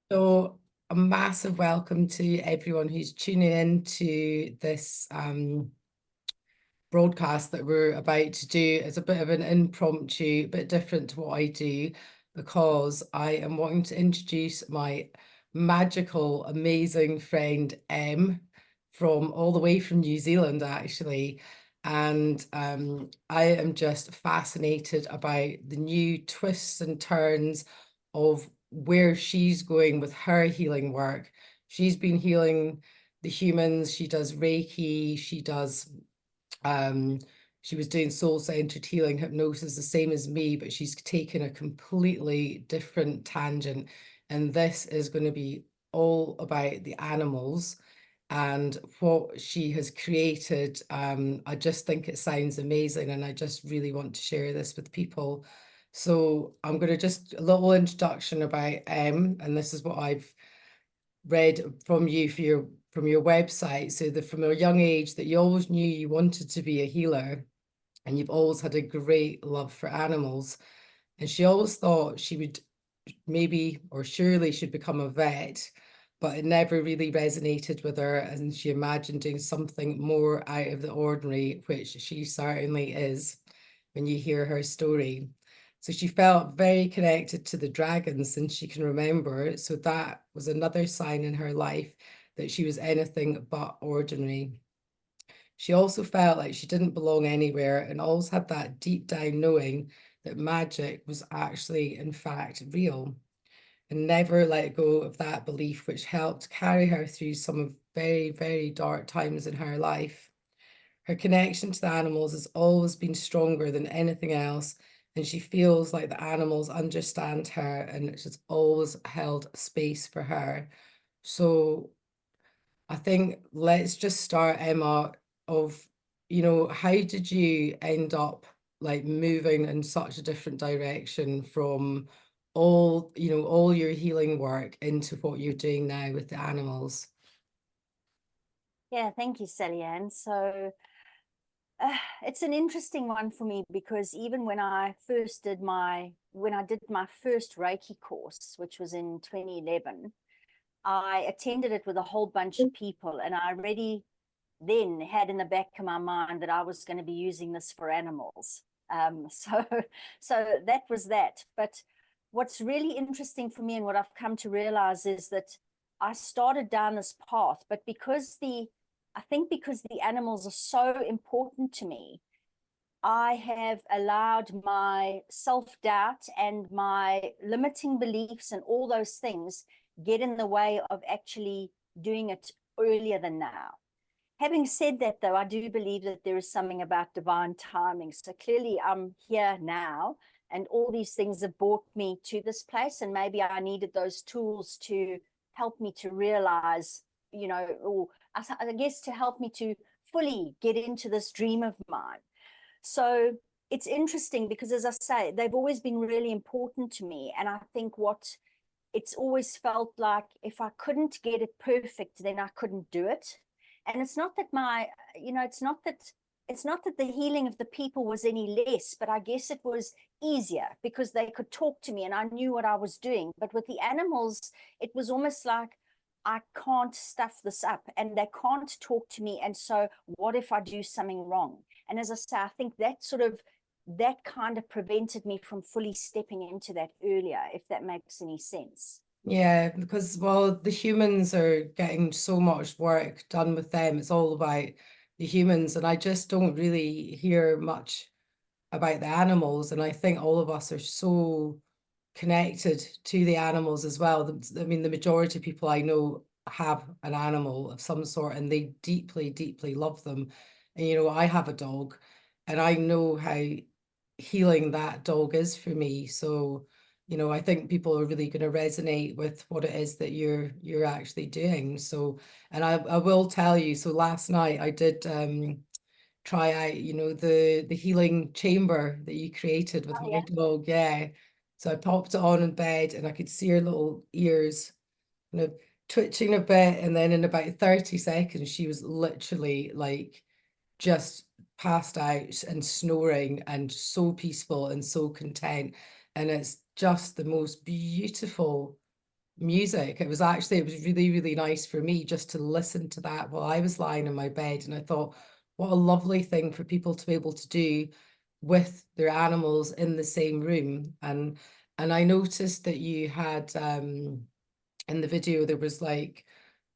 So a massive welcome to everyone who's tuning in to this broadcast that we're about to do. It's a bit of an impromptu, a bit different to what I do, because I am wanting to introduce my magical, amazing friend from all the way from New Zealand, actually. And I am just fascinated about the new twists and turns of where she's going with her healing work. She's been healing the humans, she does Reiki, um, she was doing soul-centered healing hypnosis, the same as me, but she's taken a completely different tangent. And this is going to be all about the animals and what she has created. I just think it sounds amazing, and I just really want to share this with people. So I'm going to just a little introduction about and this is what I've read from you for from your website. So that from a young age that you always knew you wanted to be a healer, and you've always had a great love for animals. And she always thought she would maybe or surely should become a vet, but it never really resonated with her, and she imagined doing something more out of the ordinary, which she certainly is when you hear her story. So she felt very connected to the dragons since she can remember. So that was another sign in her life that she was anything but ordinary. She also felt like she didn't belong anywhere and always had that deep down knowing that magic was actually, in fact, real, and never let go of that belief, which helped carry her through some of very, very dark times in her life. Her connection to the animals has always been stronger than anything else, and she feels like the animals understand her, and it's just always held space for her. So I think let's just start, Emma, of, how did you end up like moving in such a different direction from all your healing work into what you're doing now with the animals? Yeah, thank you, Sally Ann. So it's an interesting one for me because even when I did my first Reiki course, which was in 2011, I attended it with a whole bunch of people, and I already then had in the back of my mind that I was going to be using this for animals. So, so that was that. But what's really interesting for me and what I've come to realize is that I started down this path, but I think because the animals are so important to me, I have allowed my self-doubt and my limiting beliefs and all those things get in the way of actually doing it earlier than now. Having said that, though, I do believe that there is something about divine timing. So clearly I'm here now, and all these things have brought me to this place. And maybe I needed those tools to help me to realize, or I guess to help me to fully get into this dream of mine. So it's interesting because, as I say, they've always been really important to me. And I think it's always felt like if I couldn't get it perfect, then I couldn't do it. And it's not that it's not that the healing of the people was any less, but I guess it was easier because they could talk to me and I knew what I was doing. But with the animals, it was almost like I can't stuff this up and they can't talk to me. And so what if I do something wrong? And as I say, I think that kind of prevented me from fully stepping into that earlier, if that makes any sense. Yeah, because well, the humans are getting so much work done with them. It's all about the humans, and I just don't really hear much about the animals. And I think all of us are so connected to the animals as well. I mean, the majority of people I know have an animal of some sort, and they deeply, deeply love them. And I have a dog, and I know how healing that dog is for me. So, I think people are really going to resonate with what it is that you're actually doing. So, and I will tell you, so last night I did try out, the healing chamber that you created with Oh, my yeah. dog. Yeah. So I popped it on in bed, and I could see her little ears kind of twitching a bit. And then in about 30 seconds, she was literally like just passed out and snoring and so peaceful and so content. And it's just the most beautiful music. It was actually, it was really, really nice for me just to listen to that while I was lying in my bed. And I thought, what a lovely thing for people to be able to do with their animals in the same room. And I noticed that you had in the video there was like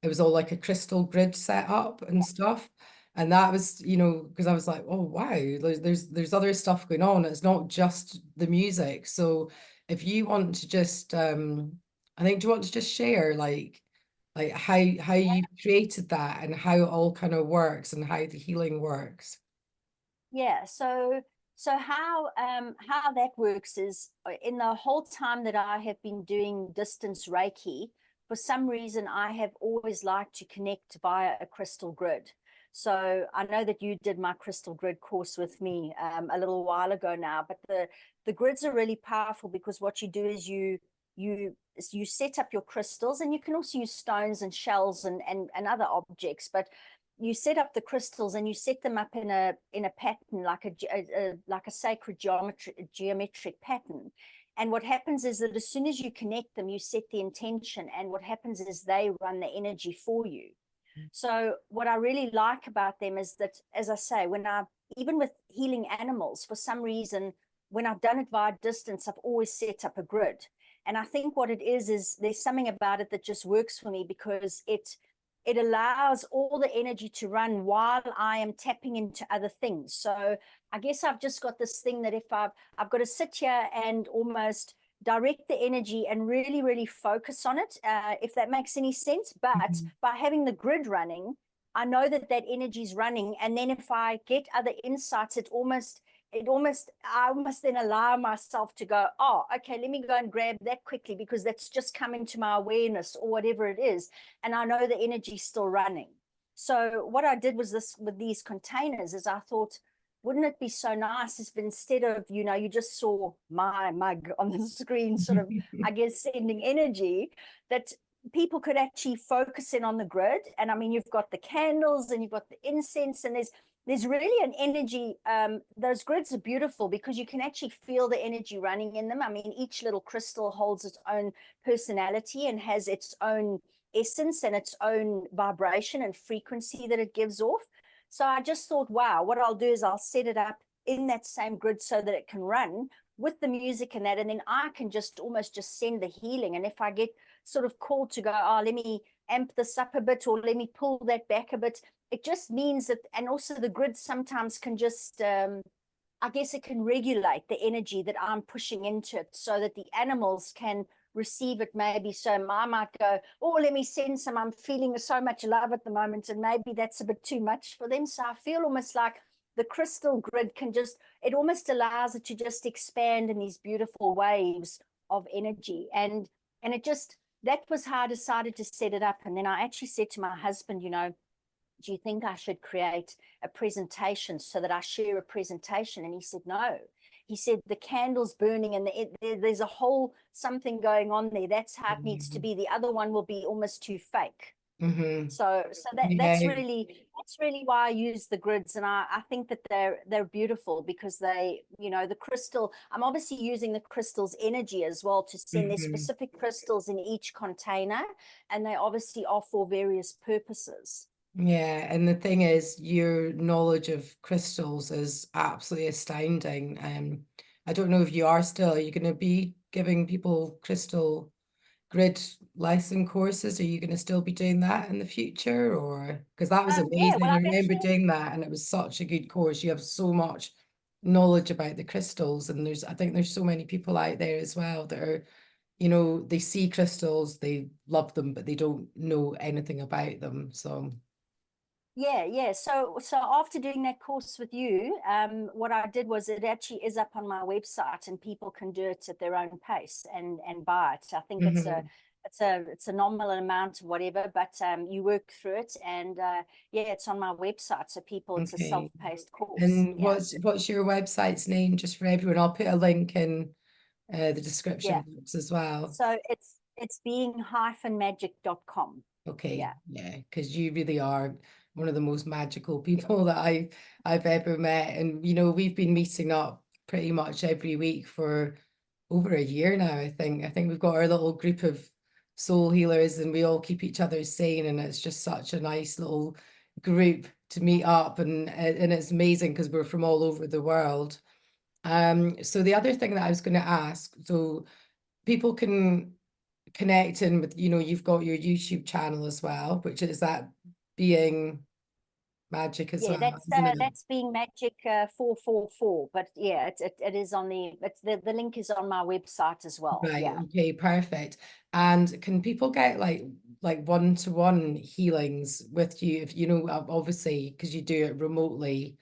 it was all like a crystal grid set up and stuff. And that was, you know, because I was like, oh wow, there's other stuff going on. It's not just the music. So if you want to just I think, do you want to just share like how you created that and how it all kind of works and how the healing works? Yeah, so how that works is in the whole time that I have been doing distance Reiki, for some reason I have always liked to connect via a crystal grid. So I know that you did my crystal grid course with me a little while ago now, but the grids are really powerful because what you do is you set up your crystals, and you can also use stones and shells and other objects, but you set up the crystals and you set them up in a pattern like a sacred geometric pattern. And what happens is that as soon as you connect them, you set the intention, and what happens is they run the energy for you. So what I really like about them is that, as I say, even with healing animals, for some reason, when I've done it via distance, I've always set up a grid. And I think what it is there's something about it that just works for me, because it allows all the energy to run while I am tapping into other things. So I guess I've just got this thing that if I've got to sit here and almost direct the energy and really, really focus on it, if that makes any sense. But Mhm. by having the grid running, I know that that energy is running. And then if I get other insights, I almost then allow myself to go, oh, okay, let me go and grab that quickly because that's just coming to my awareness or whatever it is. And I know the energy's still running. So what I did was this with these containers is I thought, wouldn't it be so nice if instead of, you just saw my mug on the screen, sort of, I guess, sending energy, that people could actually focus in on the grid. And I mean, you've got the candles and you've got the incense, and there's really an energy. Those grids are beautiful because you can actually feel the energy running in them. I mean, each little crystal holds its own personality and has its own essence and its own vibration and frequency that it gives off. So I just thought, wow, what I'll do is I'll set it up in that same grid so that it can run with the music and that, and then I can just almost just send the healing. And if I get sort of called to go, oh, let me amp this up a bit or let me pull that back a bit, it just means that. And also the grid sometimes can just I guess it can regulate the energy that I'm pushing into it so that the animals can receive it maybe. So I might go, oh, let me send some, I'm feeling so much love at the moment, and maybe that's a bit too much for them. So I feel almost like the crystal grid can just, it almost allows it to just expand in these beautiful waves of energy. And it just, that was how I decided to set it up. And then I actually said to my husband, do you think I should create a presentation so that I share a presentation? And he said, no. He said, the candle's burning and there's a whole something going on there. That's how it needs to be. The other one will be almost too fake. Mhm. So Yeah. that's really why I use the grids. And I think that they're beautiful because the crystal, I'm obviously using the crystal's energy as well to send their Mhm. specific crystals in each container. And they obviously are for various purposes. Yeah, and the thing is, your knowledge of crystals is absolutely astounding. I don't know if you are still, are you going to be giving people crystal grid lesson courses? Are you going to still be doing that in the future? Or because that was Yeah, well, amazing. I I've remember actually, doing that and it was such a good course. You have so much knowledge about the crystals, and I think there's so many people out there as well that are, they see crystals, they love them, but they don't know anything about them. So, yeah. So after doing that course with you, what I did was it actually is up on my website, and people can do it at their own pace and buy it. I think mhm. it's a nominal amount or whatever, but you work through it, and yeah, it's on my website. So it's a Okay. self-paced course. And Yeah, what's your website's name just for everyone? I'll put a link in the yeah. description box as well. So it's being-magic.com. Okay, Yeah. yeah, because you really are one of the most magical people that I've ever met. And we've been meeting up pretty much every week for over a year now, I think. I think we've got our little group of soul healers, and we all keep each other sane, and it's just such a nice little group to meet up, and it's amazing because we're from all over the world. So the other thing that I was going to ask, so people can connect in with, you've got your YouTube channel as well, which is that Being Magic as Yeah, well, isn't it? that's Being Magic 444. But yeah, it is on the link is on my website as well. Right, Yeah. okay, perfect. And can people get like one-to-one healings with you, if obviously because you do it remotely,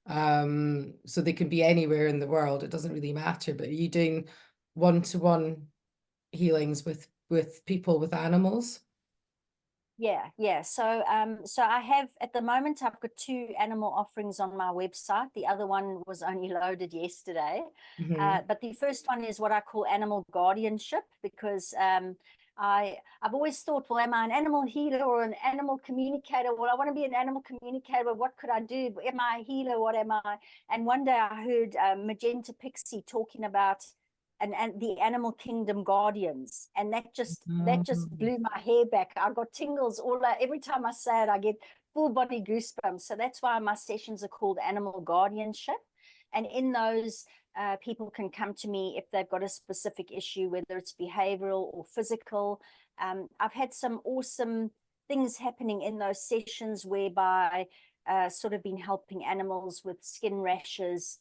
so they can be anywhere in the world, it doesn't really matter, but are you doing one-to-one healings with people with animals? Yeah. So I have at the moment I've got two animal offerings on my website. The other one was only loaded yesterday. Hmm. But the first one is what I call animal guardianship, because I've always thought, well, am I an animal healer or an animal communicator? Well, I want to be an animal communicator, but what could I do? Am I a healer? What am I? And one day I heard Magenta Pixie talking about and the animal kingdom guardians, and that just blew my hair back. I got tingles every time I say it. I get full body goosebumps. So that's why my sessions are called animal guardianship. And in those, people can come to me if they've got a specific issue, whether it's behavioral or physical. I've had some awesome things happening in those sessions whereby sort of been helping animals with skin rashes,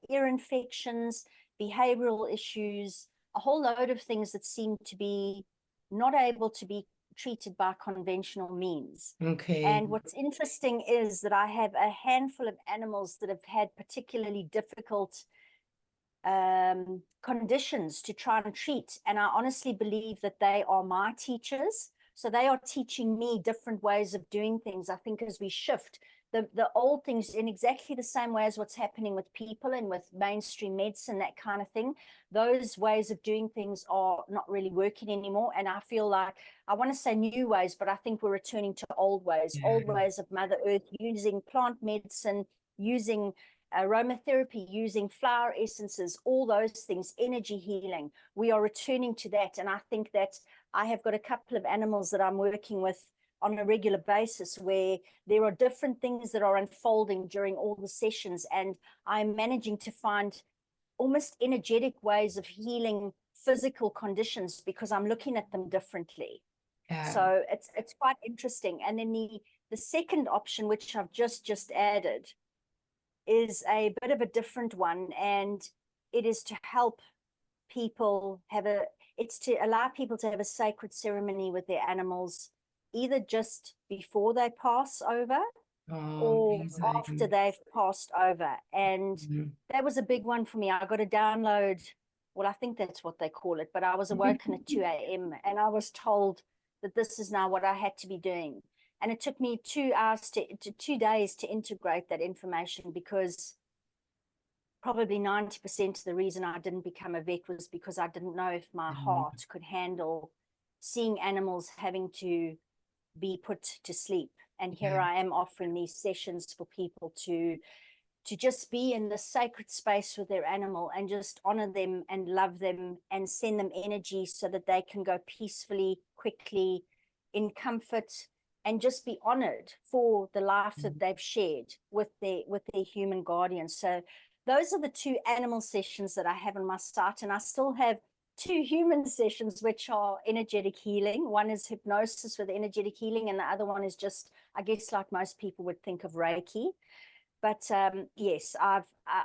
ear infections, behavioral issues, a whole load of things that seem to be not able to be treated by conventional means. Okay. And what's interesting is that I have a handful of animals that have had particularly difficult conditions to try and treat. And I honestly believe that they are my teachers. So they are teaching me different ways of doing things. I think as we shift the old things in exactly the same way as what's happening with people and with mainstream medicine, that kind of thing, those ways of doing things are not really working anymore. And I feel like, I want to say new ways, but I think we're returning to old Yeah. ways of Mother Earth, using plant medicine, using aromatherapy, using flower essences, all those things, energy healing. We are returning to that. And I think that I have got a couple of animals that I'm working with on a regular basis where there are different things that are unfolding during all the sessions. And I'm managing to find almost energetic ways of healing physical conditions because I'm looking at them differently. Yeah. So it's quite interesting. And then the second option, which I've just added, is a bit of a different one, and it is to help people it's to allow people to have a sacred ceremony with their animals, either just before they pass over Oh, or after amazing. they've passed over. And Mhm. that was a big one for me. I got to download, well, I think that's what they call it, but I was awoken at 2 a.m. and I was told that this is now what I had to be doing. And it took me 2 hours to 2 days to integrate that information, because probably 90% of the reason I didn't become a vet was because I didn't know if my heart could handle seeing animals having to be put to sleep. And here Yeah. I am offering these sessions for people to just be in the sacred space with their animal and just honor them and love them and send them energy so that they can go peacefully, quickly, in comfort, and just be honored for the life that they've shared with their human guardians. So those are the two animal sessions that I have on my site, and I still have two human sessions, which are energetic healing. One is hypnosis with energetic healing, and the other one is just, I guess, like most people would think of, Reiki. But yes,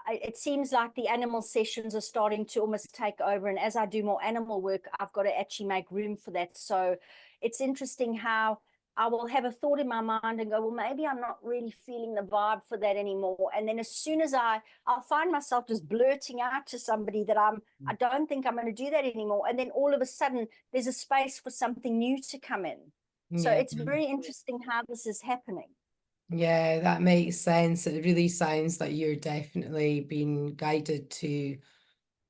it seems like the animal sessions are starting to almost take over. And as I do more animal work, I've got to actually make room for that. So it's interesting how I will have a thought in my mind and go, well, maybe I'm not really feeling the vibe for that anymore. And then as soon as I'll find myself just blurting out to somebody that I don't think I'm going to do that anymore. And then all of a sudden there's a space for something new to come in. So Yeah. it's very interesting how this is happening. Yeah, that makes sense. It really sounds like you're definitely being guided to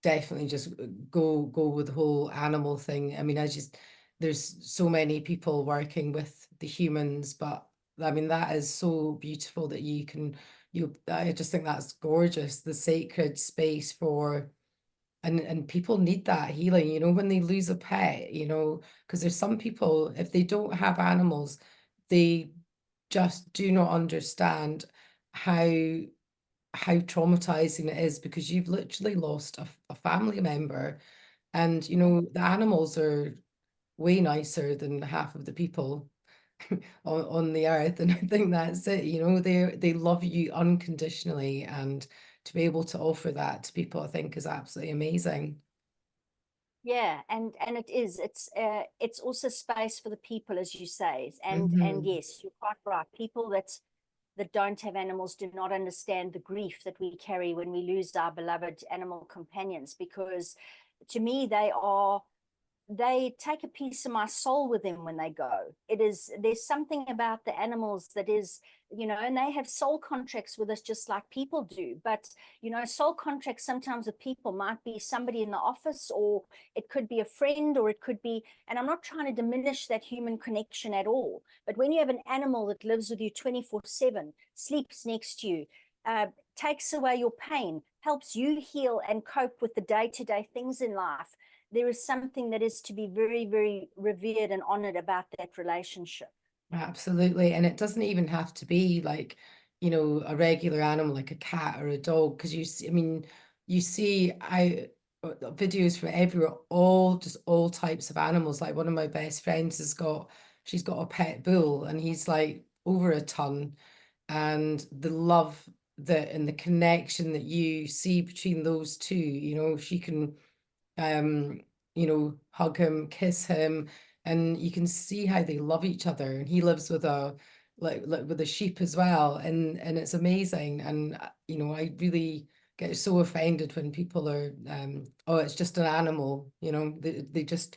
definitely just go with the whole animal thing. I mean, there's so many people working with the humans, but I mean that is so beautiful that I just think that's gorgeous, the sacred space for and people need that healing, you know, when they lose a pet, you know, because there's some people, if they don't have animals, they just do not understand how traumatizing it is, because you've literally lost a family member. And you know, the animals are way nicer than half of the people on the earth, and I think that's it, you know, they love you unconditionally, and to be able to offer that to people, I think, is absolutely amazing. Yeah, and it's also space for the people, as you say. And Hmm. yes, you're quite right. People that don't have animals do not understand the grief that we carry when we lose our beloved animal companions, because to me they take a piece of my soul with them when they go. There's something about the animals that is, and they have soul contracts with us just like people do. But, soul contracts sometimes with people might be somebody in the office, or it could be a friend, or it could be, and I'm not trying to diminish that human connection at all. But when you have an animal that lives with you 24/7, sleeps next to you, takes away your pain, helps you heal and cope with the day-to-day things in life, there is something that is to be very, very revered and honored about that relationship. Absolutely. And it doesn't even have to be like, you know, a regular animal like a cat or a dog, because you see, I mean, you see videos for everywhere, all just all types of animals. Like one of my best friends she's got a pet bull, and he's like over a ton. And the love that and the connection that you see between those two, you know, she can um, you know, hug him, kiss him, and you can see how they love each other. And he lives with a like with a sheep as well, and it's amazing. And you know, I really get so offended when people are oh, it's just an animal, you know, they just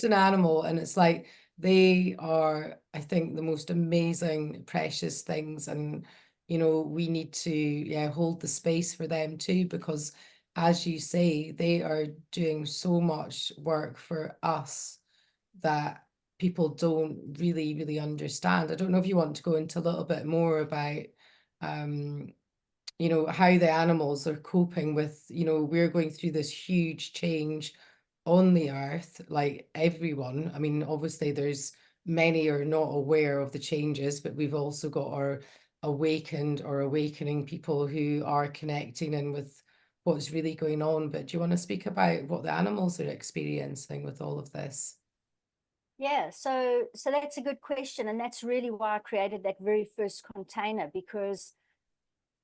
an animal. And it's like they are, I think, the most amazing, precious things. And you know, we need to, yeah, hold the space for them too, because as you say, they are doing so much work for us that people don't really understand. I don't know if you want to go into a little bit more about, um, you know, how the animals are coping with, you know, we're going through this huge change on the earth, like everyone. I mean, obviously there's many are not aware of the changes, but we've also got our awakened or awakening people who are connecting in with what's really going on. But do you want to speak about what the animals are experiencing with all of this? Yeah, so that's a good question, and that's really why I created that very first container, because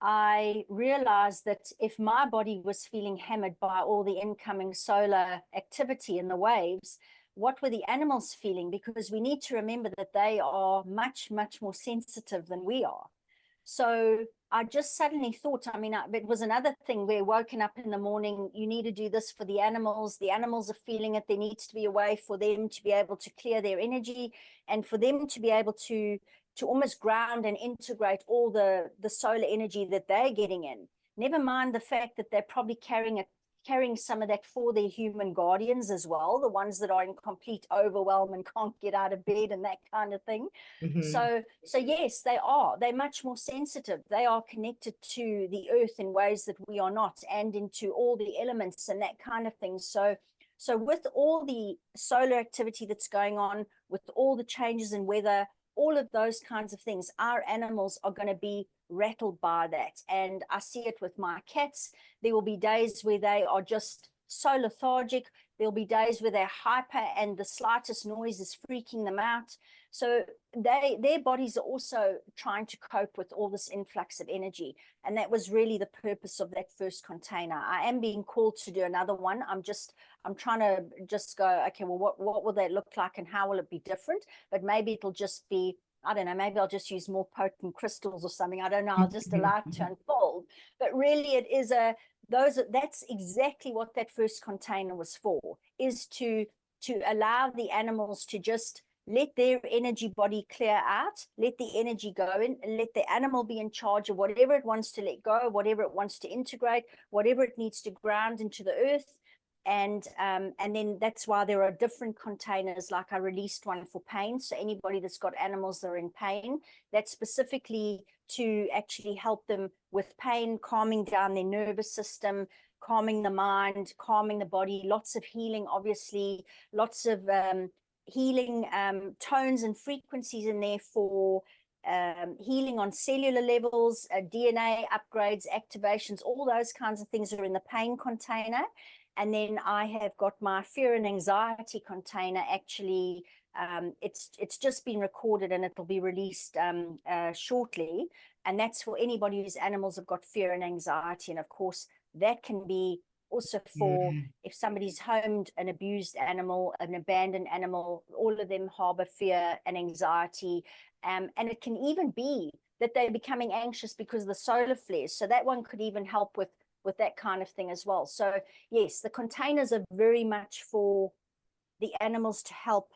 I realized that if my body was feeling hammered by all the incoming solar activity and the waves, what were the animals feeling? Because we need to remember that they are much, much more sensitive than we are. So I just suddenly thought, I mean, it was another thing where woken up in the morning, you need to do this for the animals. The animals are feeling it. There needs to be a way for them to be able to clear their energy, and for them to be able to almost ground and integrate all the solar energy that they're getting in. Never mind the fact that they're probably carrying some of that for their human guardians as well, the ones that are in complete overwhelm and can't get out of bed and that kind of thing. Hmm. So yes, they are. They're much more sensitive. They are connected to the earth in ways that we are not, and into all the elements and that kind of thing. So with all the solar activity that's going on, with all the changes in weather, all of those kinds of things, our animals are going to be rattled by that. And I see it with my cats. There will be days where they are just so lethargic. There'll be days where they're hyper and the slightest noise is freaking them out. So their bodies are also trying to cope with all this influx of energy. And that was really the purpose of that first container. I am being called to do another one. I'm trying to just go, okay, well, what will that look like and how will it be different? But maybe it'll just be, I don't know, maybe I'll just use more potent crystals or something. I don't know. I'll just allow it to unfold. But really it is that's exactly what that first container was for, is to allow the animals to just let their energy body clear out, let the energy go in, and let the animal be in charge of whatever it wants to let go, whatever it wants to integrate, whatever it needs to ground into the earth. And then that's why there are different containers. Like I released one for pain, so anybody that's got animals that are in pain, that's specifically to actually help them with pain, calming down their nervous system, calming the mind, calming the body, lots of healing, obviously, lots of healing tones and frequencies in there for healing on cellular levels, DNA upgrades, activations, all those kinds of things are in the pain container. And then I have got my fear and anxiety container. Actually, it's just been recorded and it'll be released shortly. And that's for anybody whose animals have got fear and anxiety. And of course, that can be also for Mm. if somebody's homed an abused animal, an abandoned animal, all of them harbor fear and anxiety. And it can even be that they're becoming anxious because of the solar flares. So that one could even help with that kind of thing as well. So yes, the containers are very much for the animals to help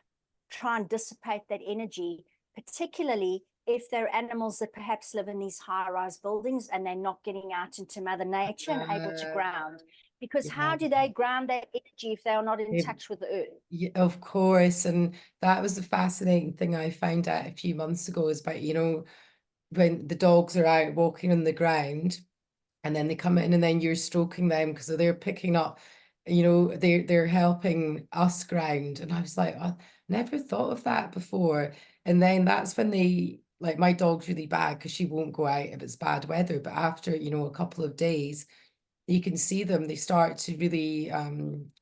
try and dissipate that energy, particularly if they're animals that perhaps live in these high-rise buildings and they're not getting out into Mother Nature and able to ground. Because how do Yeah. they ground that energy if they are not in It- touch with the earth? Yeah, of course. And that was the fascinating thing I found out a few months ago is about, when the dogs are out walking on the ground and then they come in and then you're stroking them because they're picking up, they're helping us ground. And I was like, I never thought of that before. And then that's when like my dog's really bad because she won't go out if it's bad weather. But after, a couple of days, you can see them, they start to really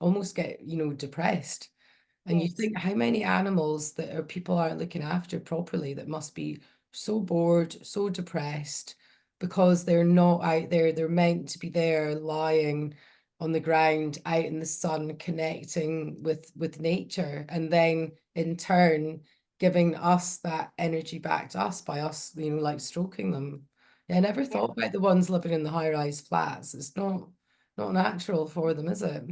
almost get, depressed. And you Yes, think how many animals that people aren't looking after properly that must be so bored, so depressed because they're not out there. They're meant to be there lying on the ground out in the sun connecting with nature and then in turn giving us that energy back to us by us, like stroking them. Yeah, I never yeah. thought about the ones living in the high-rise flats. It's not natural for them, is it?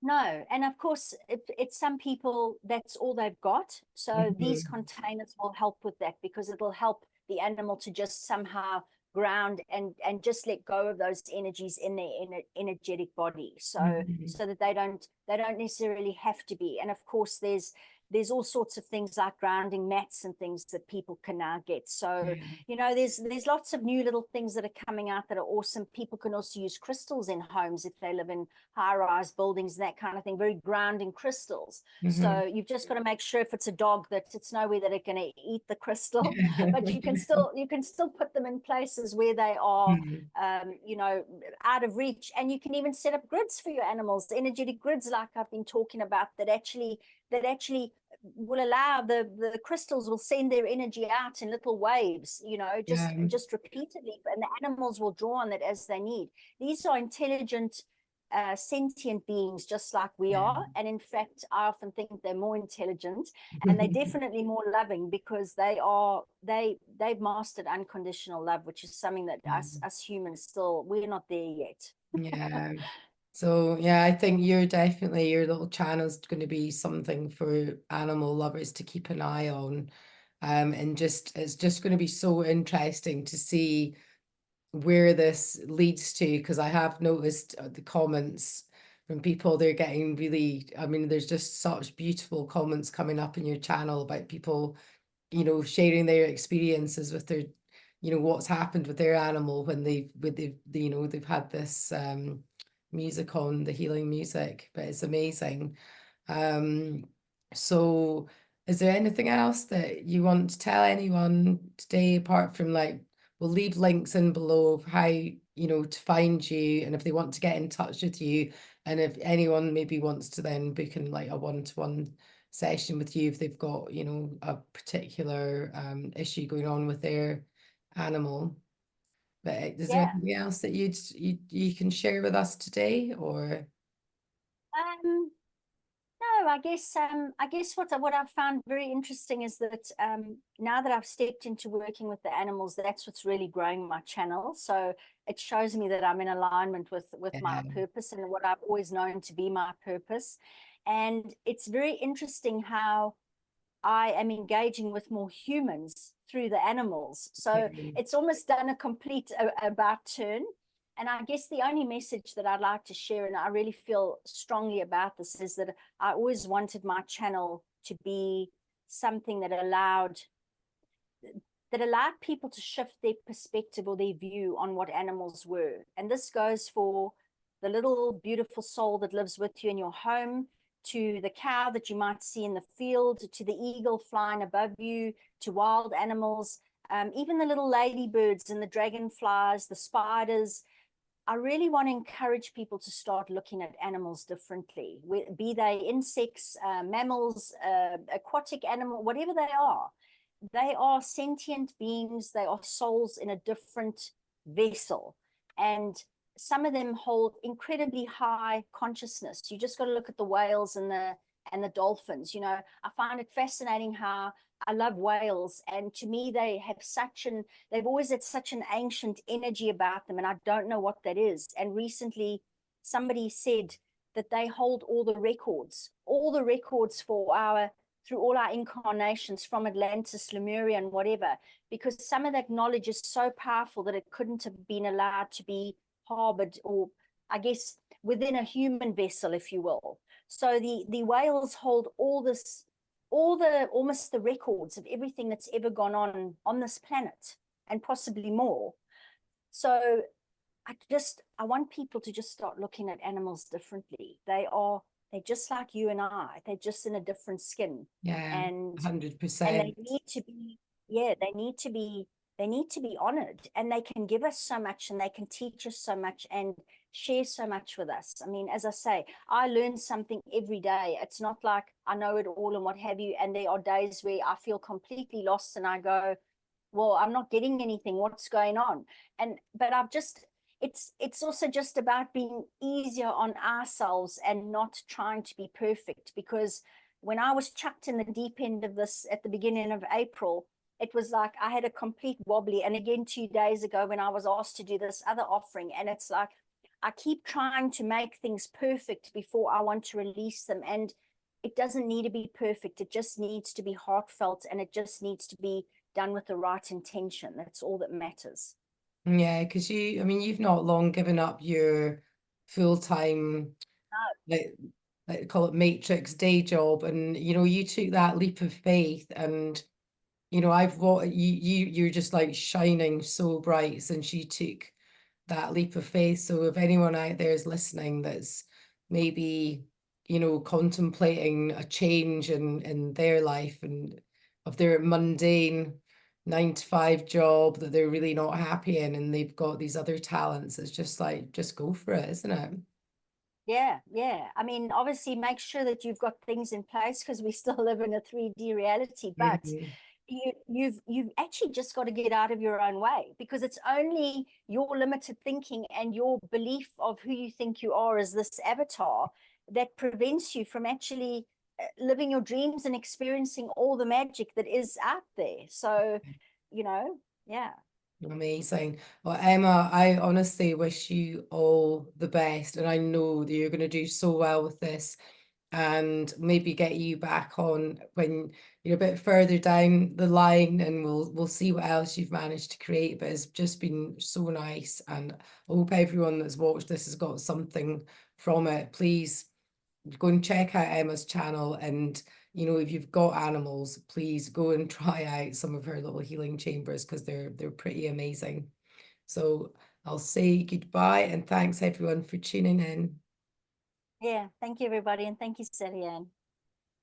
No, and of course, it's some people, that's all they've got. So these Mhm. containers will help with that because it'll help the animal to just somehow ground and just let go of those energies in their energetic body. So Mhm. so that they don't necessarily have to be. And of course, there's all sorts of things like grounding mats and things that people can now get. So Yeah. there's lots of new little things that are coming out that are awesome. People can also use crystals in homes if they live in high-rise buildings and that kind of thing, very grounding crystals. Mhm. So you've just got to make sure if it's a dog that it's nowhere that it's going to eat the crystal, but you can still put them in places where they are Mhm. out of reach. And you can even set up grids for your animals, energetic grids like I've been talking about, that actually will allow the crystals will send their energy out in little waves, Yeah. just repeatedly, and the animals will draw on it as they need. These are intelligent, sentient beings just like we Yeah. are. And in fact, I often think they're more intelligent, and they're definitely more loving because they've mastered unconditional love, which is something that us humans still, we're not there yet. Yeah. So yeah, I think your little channel's going to be something for animal lovers to keep an eye on. And just it's just going to be so interesting to see where this leads to because I have noticed the comments from people they're getting really, I mean, there's just such beautiful comments coming up in your channel about people sharing their experiences with their, what's happened with their animal when they've had this music on, the healing music, but it's amazing. Um, so is there anything else that you want to tell anyone today apart from like, we'll leave links in below of how, to find you and if they want to get in touch with you and if anyone maybe wants to then book in like a one-to-one session with you if they've got, a particular issue going on with their animal. But is there Yeah. anything else that you can share with us today or? um No, I guess what I've found very interesting is that now that I've stepped into working with the animals, that's what's really growing my channel. So it shows me that I'm in alignment with my Yeah. purpose and what I've always known to be my purpose. And it's very interesting how I am engaging with more humans through the animals. So Okay. it's almost done a complete about turn. And I guess the only message that I'd like to share, and I really feel strongly about this, is that I always wanted my channel to be something that allowed people to shift their perspective or their view on what animals were. And this goes for the little beautiful soul that lives with you in your home, to the cow that you might see in the field, to the eagle flying above you, to wild animals, even the little ladybirds and the dragonflies, the spiders. I really want to encourage people to start looking at animals differently, be they insects, mammals, aquatic animal, whatever they are. They are sentient beings. They are souls in a different vessel. And some of them hold incredibly high consciousness. You just got to look at the whales and the dolphins. You know, I find it fascinating how I love whales, and to me they've always had such an ancient energy about them, and I don't know what that is. And recently somebody said that they hold all the records for our through all our incarnations from Atlantis, Lemuria, and whatever, because some of that knowledge is so powerful that it couldn't have been allowed to be harbored, or I guess within a human vessel, if you will. So the whales hold almost the records of everything that's ever gone on this planet, and possibly more. So I want people to just start looking at animals differently. They're just like you and I. They're just in a different skin. Yeah, And 100%. they need to be, yeah, they need to be honored, and they can give us so much, and they can teach us so much and share so much with us. I mean, as I say, I learn something every day. It's not like I know it all and what have you. And there are days where I feel completely lost and I go, well, I'm not getting anything. What's going on? But it's also just about being easier on ourselves and not trying to be perfect. Because when I was chucked in the deep end of this at the beginning of April, it was like I had a complete wobbly. And again, 2 days ago, when I was asked to do this other offering, and it's like I keep trying to make things perfect before I want to release them. And it doesn't need to be perfect. It just needs to be heartfelt, and it just needs to be done with the right intention. That's all that matters. Yeah, because I mean, you've not long given up your full-time, like, call it matrix day job, and you took that leap of faith, and I've what you're just like shining so bright since you took that leap of faith. So if anyone out there is listening that's maybe, contemplating a change in their life, and of their mundane 9 to 5 job that they're really not happy in, and they've got these other talents, it's just like, just go for it, isn't it? Yeah. I mean, obviously make sure that you've got things in place, because we still live in a 3D reality, but Mhm. you've actually just got to get out of your own way, because it's only your limited thinking and your belief of who you think you are as this avatar that prevents you from actually living your dreams and experiencing all the magic that is out there. So, yeah. Amazing. Well, Emma, I honestly wish you all the best, and I know that you're going to do so well with this, and maybe get you back on when you're a bit further down the line, and we'll see what else you've managed to create. But it's just been so nice, and I hope everyone that's watched this has got something from it. Please go and check out Emma's channel, and if you've got animals, please go and try out some of her little healing chambers, because they're pretty amazing. So I'll say goodbye, and thanks everyone for tuning in. Yeah. Thank you, everybody. And thank you, Sally Ann.